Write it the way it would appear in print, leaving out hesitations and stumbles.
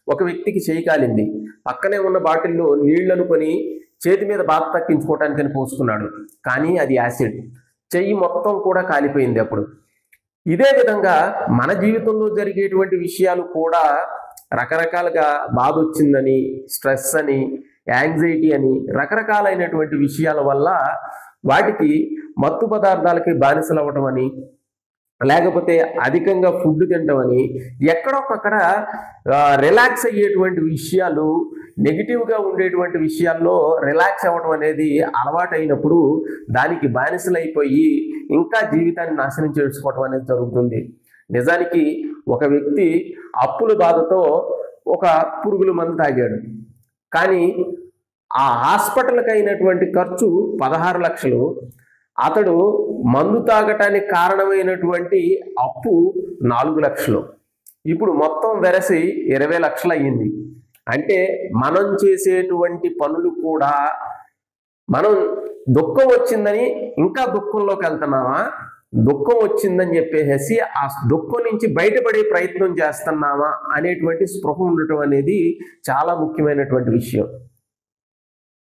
ఒక వ్యక్తికి చేయి కాలింది, పక్కనే ఉన్న బాటిల్లో నీళ్లను కొని చేతి మీద బాధ తగ్గించుకోవటానికని పోసుకున్నాడు, కానీ అది యాసిడ్, చెయ్యి మొత్తం కూడా కాలిపోయింది. అప్పుడు ఇదే విధంగా మన జీవితంలో జరిగేటువంటి విషయాలు కూడా రకరకాలుగా బాధ వచ్చిందని, స్ట్రెస్ అని, యాంగ్జైటీ అని, రకరకాలైనటువంటి విషయాల వల్ల వాటికి మత్తు పదార్థాలకి బానిసలు అవ్వటం అని, లేకపోతే అధికంగా ఫుడ్ తింటామని, ఎక్కడొక్కడ రిలాక్స్ అయ్యేటువంటి విషయాలు, నెగిటివ్గా ఉండేటువంటి విషయాల్లో రిలాక్స్ అవ్వటం అనేది అలవాటైనప్పుడు దానికి బానిసలైపోయి ఇంకా జీవితాన్ని నాశనం చేసుకోవటం అనేది జరుగుతుంది. నిజానికి ఒక వ్యక్తి అప్పుల బాధతో ఒక పురుగుల మందు తాగాడు, కానీ ఆ హాస్పిటల్కి అయినటువంటి ఖర్చు 16 లక్షలు, అతడు మందు తాగటానికి కారణమైనటువంటి అప్పు 4 లక్షలు. ఇప్పుడు మొత్తం వెరసి 20 లక్షలు అయ్యింది. అంటే మనం చేసేటువంటి పనులు కూడా మనం దుఃఖం వచ్చిందని ఇంకా దుఃఖంలోకి వెళ్తున్నామా, దుఃఖం వచ్చిందని చెప్పేసి ఆ దుఃఖం నుంచి బయటపడే ప్రయత్నం చేస్తున్నామా అనేటువంటి స్పృహ ఉండటం అనేది చాలా ముఖ్యమైనటువంటి విషయం.